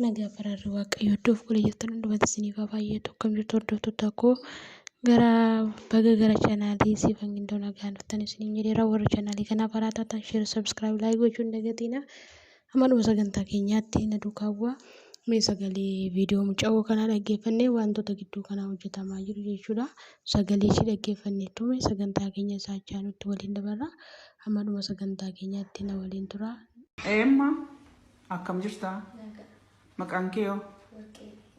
Nagaa faraarri waaqayyoo iddoo fuula jirtan hundumatti isiniif haa baay'atu. Akkam jirtu hordoftoota koo baga gara chaanaalii siifan gindoo nagaan dhuftan isiniin jedheera. Warra chaanaalii kanaaf haaraa taatan sheer sabskiraayib laayik gochuun dagatiina. Amaluma sagantaa keenyaatti na duukaa bu'aa. Mee sagalee viidiyoo muca'oo kanaa dhaggeeffannee wantoota gidduu kanaa hojjetamaa jiru jechuudha. Sagalee ishii dhaggeeffannee tume sagantaa keenya isaa jaanutti waliin dabarra. Amaluma sagantaa keenyaatti na waliin tura. Emma akkam jirtaa? Maqaan kee hoo?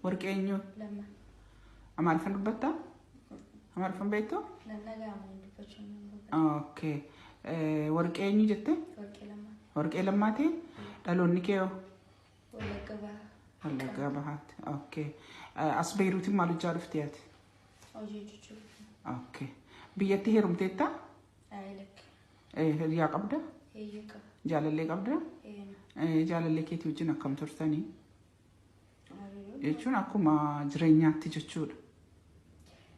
Warqee eenyu? Amaariffaan dubbattaa? Amaariffaan beektuu? Okay. Warqee eenyu jettee? Warqee Lammaati? Dhaloonni kee hoo? Wallaggaa Bahaatti. Okay. As Beeruutiin maal hojjaa dhuftee ati? Okay. Biyyatti heerumteettaa? Hiriyaa qabdaa? Jaalallee qabdaa? Jaalallee keetii wajjin akkam turtanii? Jechuun akkuma jireenyaatti jechuudha.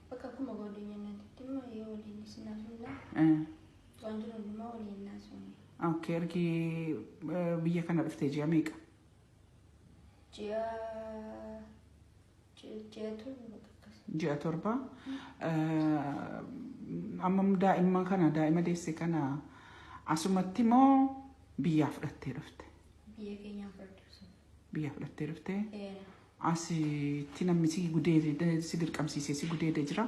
Bakka akkuma godinyaatti dhimma yoo waliin isinaafilla. Wanti hundumaa waliin naasuni. Okay, ergi biyya kana dhuftee ji'a meeqa? Ji'a torba. Amma daa'ima deesse kana asumatti moo biyyaa fudhattee dhufte? Biyya keenyaa fudhatte. Biyya fudhattee dhufte? Asitti namni si gudeede si dirqamsiisee si gudeede jira.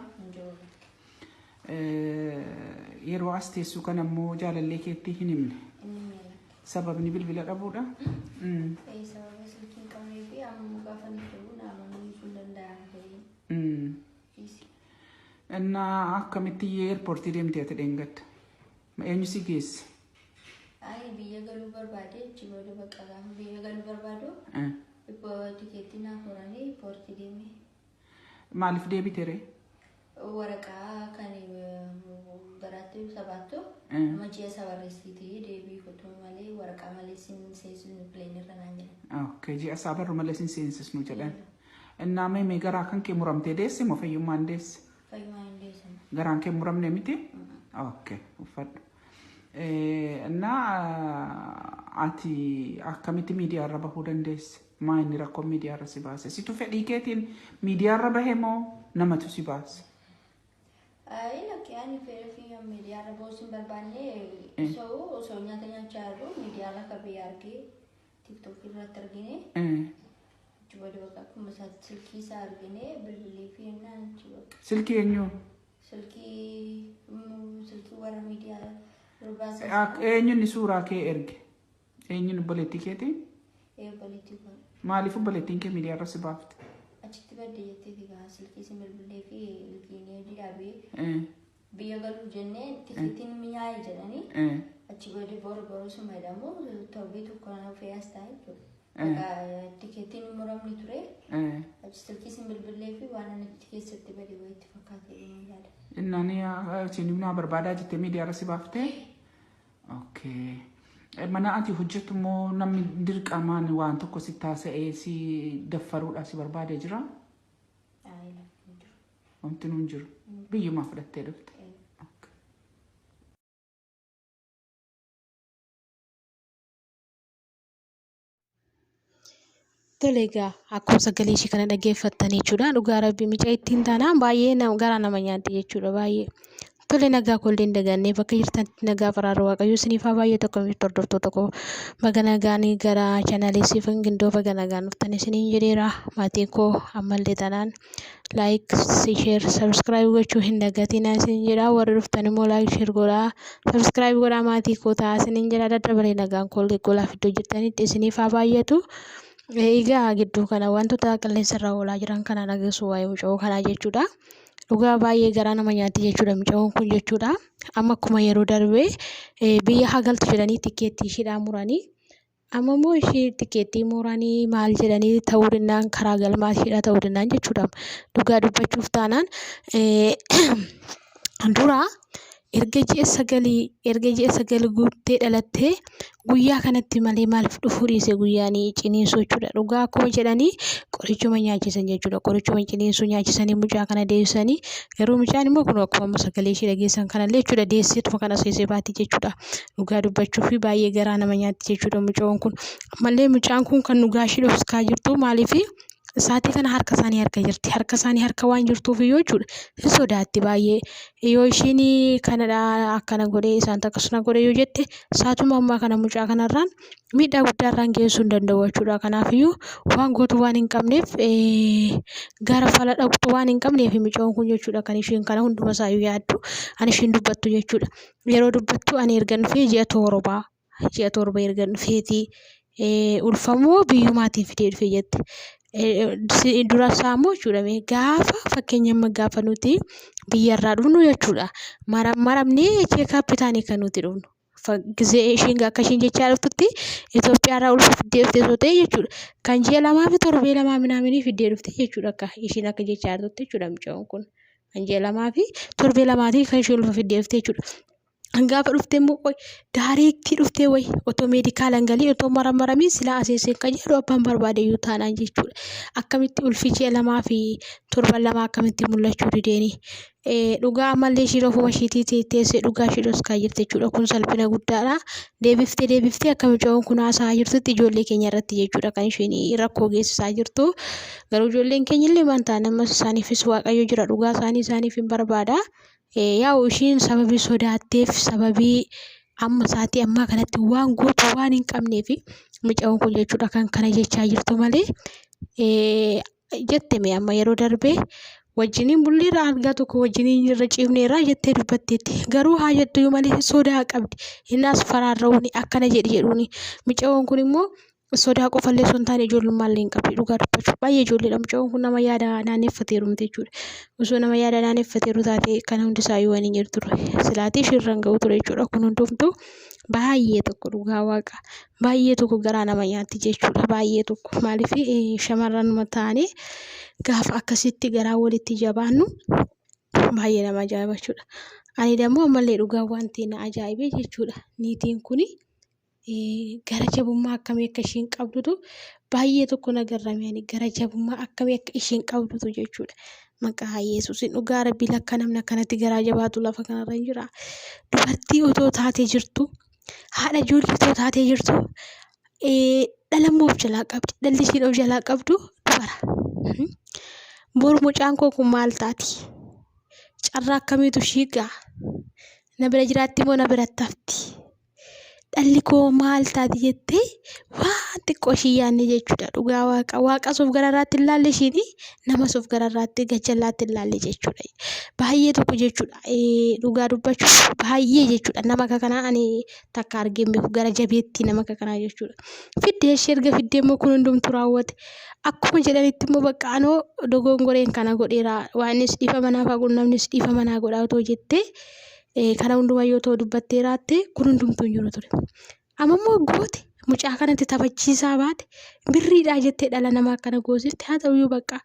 Yeroo as teessu kan ammoo jaalallee keetti hin himne. Sababni bilbila dhabuudha. Sababa silkiin qabnee fi amma gaafa nuti dhabu naamanii sun danda'an. Innaa akkamitti eerpoortii deemtee ati dheengadda? Eenyu si geesse? Biyya galuu barbaade jibooda bakka gaafa biyya galuu barbaadu. Tikeetii naaf horanii poortii deemee. Maaliif deebite ree? Waraqaa kan garaatti sabaattu amma ji'a sabarreessitii deebii kutuu malee waraqaa malee sin seensisnu pileenirra naan jedhan. Okay, ji'a sabarru malee sin seensisnu jedhan. Innaa mee garaa kan kee muramtee deesse moo fayyummaan deesse? Fayyummaan deesse. Garaan kee muramne miti? Okay, uffadhu. Innaa ati akkamitti miidiyaarra bahuu dandeesse? Maa inni rakkoo miidiyaarra si baase? Situ fedhii keetiin miidiyaarra bahe moo namatu si baase? Lakkiyaan fedhii miidiyaarra bahuu sin barbaanne osoo nyaata nyaachaa jiru miidiyaarra qabee argee tiktookii irratti argine. Jibooda bakka akkuma silkii isaa argine bilbilee fi ennaan jibooda. Silkii eenyu? Silkii warra miidiyaa rubaasaa. Eenyuun suuraa kee erge? Eenyuun obboleettii keetii? Obboleettii kun. Maaliif obboleettiin kee miidiyaarra si baafte? Achitti baddee jettee figaa silkii si bilbilee fi ilkiinee dhaabee biyya galuu jennee tikeetiin mi'aayee jedhanii achi booda boru suma jedhamu torbii tokko nama fe'as taa'e jechuudha. Tikeetiin muramni ture achi silkii si bilbilee fi waan ani keessatti badee wayitti fakkaatee yaada. Innaan isin naa barbaadaa jettee miidiyaarra si baaftee? Okay. Mana ati hojjetu moo namni dirqamaan waan tokko si taasisee si daffaruudha si barbaadee jira? Wanti nuun jiru. Biyyumaa fudhattee dhufte. Tole egaa akkuma sagalee ishii kana dhaggeeffattan jechuudha. Dhugaa rabbii mica ittiin taanaan baay'ee garaa nama nyaatti jechuudha baay'ee. Tole nagaa kolleen dagannee bakka jirtanitti nagaa faraarri waaqayyoo isiniif haa baay'atu akkam jirtu hordoftoota koo. Baga nagaanii gara chaanaalii siifan gindoo baga nagaan dhuftan isiniin jedheera. Maatiin koo ammallee tanaan laayik, sheer, sabskiraayib gochuu hin dagatinaa isiniin jedha. Warri dhuftan immoo laayik, sheer godhaa, sabskiraayib godhaa maatii koo ta'a isiniin jedha. Daddabalee nagaan kollee golaaf iddoo jirtanitti isiniif haa baay'atu. Egaa gidduu kana wantoota qilleensarra oolaa jiran kana nageessu waa'ee muca'oo kanaa jechuudha. Dhugaa baay'ee garaa nama nyaatti jechuudha muca'oon kun jechuudha. Amma akkuma yeroo darbee biyya hagaltu jedhanii tikeettii ishiidhaan muranii amma immoo ishii tikeettii muranii maal jedhanii ta'uu danda'an karaa galmaa ishiidhaa ta'uu danda'an jechuudha. Dhugaa dubbachuuf taanaan dura erga ji'a sagalii guuttee dhalattee guyyaa kanatti malee maaliif dhufuu dhiise guyyaanii ciniinsuu jechuudha. Dhugaa akkuma jedhanii qorichuma nyaachisan jechuudha. Qorichuma ciniinsuu nyaachisanii mucaa kana deessanii yeroo mucaan immoo kun akkuma sagalee ishee dhageessan kanallee jechuudha deesseetuma kana seesee baati jechuudha. Dhugaa dubbachuu fi baay'ee garaa nama nyaatti jechuudha mucaan kun. Ammallee mucaan kun kan dhugaa ishee dhoksaa jirtu maaliifi saatii kana harka isaanii harka jirti. Harka isaanii harka waan jirtuuf iyyuu jechuudha. Ni sodaatti baay'ee. Yoo ishiin kanadha akkana godhee isaan akkasuma godhee yoo jette saatuma ammaa kana mucaa kanarraan miidhaa guddaarraan geessuu hin danda'u jechuudha. Kanaafiyyuu waan gootu waan hin qabneef gara fala dhaqxu waan hin qabneef mucaan kun jechuudha kan ishiin kana hunduma isaayyuu yaaddu. Ani ishiin dubbattu jechuudha. Yeroo dubbattu ani erga dhufee ji'a torba erga dhufeeti ulfamoo biyyumaatiin fidee dhufee jette. Dura saamuu jechuudha gaafa fakkeenyamma gaafa nuti biyyarraa dhufnu jechuudha maramnee cheekaappitaanii kan nuti dhufnu gisee ishiin akka ishiin jechaa dhuftutti Itoophiyaarraa ulfa fiddee dhuftee soo ta'e jechuudha kan ji'a lamaa fi torbee lamaa minaaminii fiddee dhufte jechuudha akka ishiin akka jechaa dhuftutti jechuudha mucaan kun kan ji'a lamaa fi torbee lamaatii kan ishee ulfa fiddee dhufte jechuudha. Gaafa dhuftee immoo daareektii dhuftee wayi otoo meedikaalaan galii otoo maramii silaa aseeseen kan jedhu abbaan barbaade iyyuu taanaan jechuudha. Akkamitti ulfi ji'a lamaa fi torban lamaa akkamitti mul'achuu dideeni. Dhugaa ammallee ishii ofuma ishiitii teessee dhugaa ishii dhoksaa jirti jechuudha. Kun salphina guddaadha. Deebiftee akka mucaan kun haasa'aa jirtutti ijoollee keenya irratti jechuudha kan isheen rakkoo geessisaa jirtu. Garuu ijoolleen keenya illee waan ta'an ammas isaaniifis waaqayyo jira dhugaa isaaniif hin barbaada. Yaa'u ishiin sababii sodaatteef sababii amma saatii ammaa kanatti waan gootu waan hin qabneef mucaan kun jechuudha kan kana jechaa jirtu malee jetteme amma yeroo darbee wajjiniin bulleerra argaa tokko wajjiniin irra ciifneerra jettee dubbatteetti garuu haa jettu malee sodaa qabdi innas faraarra'uuni akkana jedhuuni mucaan kun immoo sodaa qofallee osoo hin taane ijoollummallee hin qabdi dhugaa dubbachuu baay'ee ijoolleedha mucaan kun nama yaada naanneeffateeru jechuudha. Osoo nama yaada naanneeffateeru taate kana hundisaayyuu waan hin jirtu silaatii ishirraan ga'u ture jechuudha. Kun hundumtuu baay'ee tokko dhugaa waaqa baay'ee tokko garaa nama nyaatti jechuudha baay'ee tokko maaliif shamarran ta'anii gaafa akkasitti garaa walitti jabaannu baay'ee nama ajaa'iba jechuudha. Ani dammoo ammallee dhugaa wanti na ajaa'ibee jechuudha niitiin kuni. Gara jabummaa akkamii akka ishiin qabdutu baay'ee tokko nagarrameen gara jabummaa akkamii akka ishiin qabdutu jechuudha. Maqaa Yesuusiin dhugaa rabbii lakka namni akkanatti garaa jabaatu lafa kanarra hin jira. Dubartii otoo taatee jirtu haadha ijoollee otoo taatee jirtu dhalammoo of jalaa qabdi. Dhalli ishiin of jalaa qabdu dubara. Bor mucaan koo kun maal taati? Carraa akkamiitu ishii ga'a? Na bira jiraatti moo na biratti hafti? Dhalli koo maal taati jettee waan xiqqoo ishii yaadne jechuudha. Dhugaa waaqa suuf gararraatti hin laalle ishiin nama suuf gararraatti gachallaatti hin laalle jechuudha. Baay'ee tokko jechuudha. Dhugaa dubbachuuf baay'ee jechuudha. Nama akka kanaa ani takka argeen beeku gara jabeetti nama akka kanaa jechuudha. Fiddee ishee erga fiddee immoo kun hundumtu raawwate. Akkuma jedhanitti immoo bakka anoo dogongoreen kana godheera waan innis dhiifama naaf haa godhu namnis dhiifama naa godhaa otoo jettee. Kana hundumayyuu ta'uu dubbattee raatte kun hundumtuu hin jiru ture. Amma immoo goote mucaa kanatti taphachiisaa baate birriidhaa jettee dhala namaa akkana goosifte haa ta'uyyuu bakka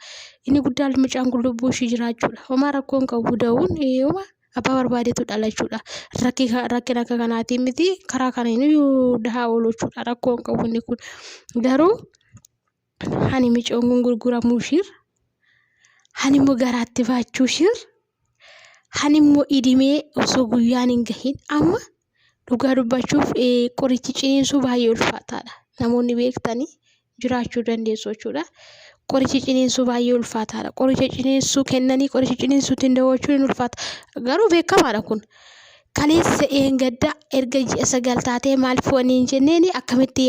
inni guddaan mucaan kun lubbuu ishii jiraachuudha. Homaa rakkoon qabu da'uun homaa abbaa barbaadetu dhalachuudha. Rakkina akka kanaatiin miti karaa kanaaniyyuu dhahaa oolu jechuudha. Rakkoon qabu inni kun garuu hani mucaan kun gurguramuu ishir hani immoo garaatti baachuu ishir. Hani immoo idimee osoo guyyaan hin gahin amma dhugaa dubbachuuf qorichi ciniinsuu baay'ee ulfaataadha. Namoonni beektanii jiraachuu dandeessu jechuudha. Qorichi ciniinsuu baay'ee ulfaataadha. Qoricha ciniinsuu kennanii qoricha ciniinsuutiin daawwachuun hin ulfaata. Garuu beekamaadha kun. Kaleessa gadda erga ji'a 9 taatee maaliif wani hin jenneen akkamitti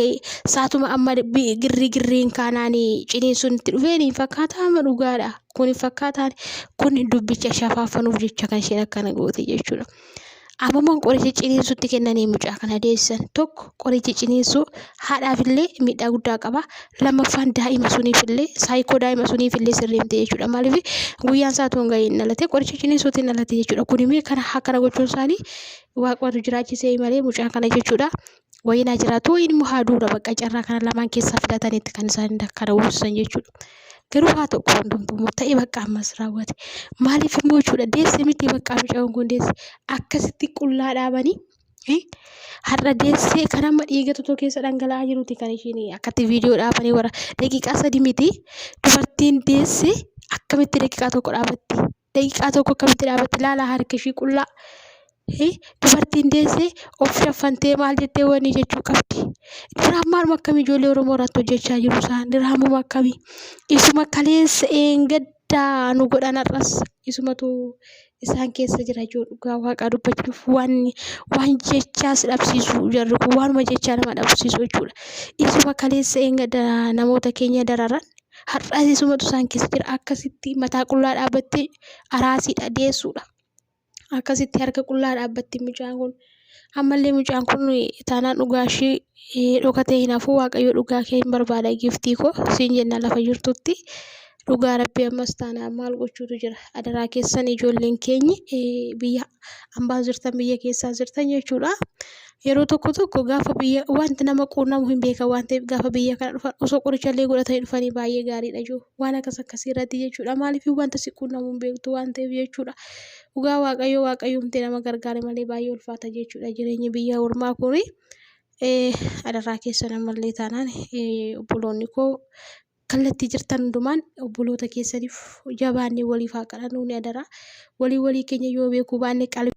saatuma amma girriin kaanaanii ciniinsuun itti dhufeen fakkaata amma dhugaadha. Kun fakkaataan kun dubbicha shafaafanuuf jecha kan isheen akkana goote jechuudha. Amma qoricha ciniinsuutti kennanii mucaa kana deessan tokko qoricha ciniinsuu haadhaafillee miidhaa guddaa qaba. Lammaffaan daa'ima suniifillee saayikoo daa'ima suniifillee sirreemte jechuudha. Maaliif guyyaan saatuun gahiin dhalate qoricha ciniinsuutiin dhalate jechuudha. Kun immoo kana gochuun isaanii waaqatu jiraachisee malee mucaa kana jechuudha. Wayinaa jiraatu wayin immoo haa duura bakka carraa kana lamaan keessaa filatanitti kan isaan kana uwwisan jechuudha. Garuu haa ta'u hundumtuu ta'e bakka ammas raawwate. Maaliif immoo jechuudha deesse miti bakka mucaan kun deesse akkasitti qullaa dhaabanii har'a deessee kan amma dhiiga totoo keessa dhangala'aa jiruti kan ishiin akkatti viidiyoo dhaabanii warra daqiiqaa 3 miti dubartiin deesse akkamitti daqiiqaa tokko dhaabatti. Daqiiqaa tokko akkamitti dhaabatti ilaalaa harka ishii qullaa. Dubartiin deessee of shaffantee maal jettee wanni jechuu qabdi. Diraamaa akkamii ijoollee Oromoo irratti hojjechaa jiru isaan diraamaa akkamii isuma kaleessa gaddaa nu godhan har'as isumatu isaan keessa jira jechuudha. Dhugaa Waaqaa dubbachuuf waan jechaas dhabsiisu jarri kun waanuma jechaa nama dhabsiisu jechuudha. Isuma kaleessa gaddaa namoota keenya dararan har'as isumatu isaan keessa jira akkasitti mataa qullaa dhaabbattee araasiidha deessuudha. Akkasitti harka qullaa dhaabbatti mucaan kun. Ammallee mucaan kun taanaan dhugaa ishee dhokatee hin hafu Waaqayyo dhugaa kee hin barbaada giftii koo siin jenna lafa jirtutti. Dhugaa Rabbi ammas taanaan maal gochuutu jira. Adaraa keessan ijoolleen keenyi biyya ambaa jirtan biyya keessaa jirtan jechuudha. Yeroo tokko gaafa biyya wanti nama quunnamu hin beekan waan ta'eef gaafa biyya kana dhufan osoo qorichallee godhatanii dhufanii baay'ee gaariidha jiru. Waan akkasii irratti jechuudha. Maaliif wanta si quunnamu hin beektu waan ta'eef jechuudha. Dhugaa Waaqayyoomtee nama gargaare malee baay'ee ulfaata jechuudha. Jireenyi biyya ormaa kuni adaraa keessan ammallee taanaan obboloonni koo kallattii jirtan hundumaan obboloota keessaniif jabaannee waliif haa kadhannu adaraa walii keenya yoo beekuu baanne qalbii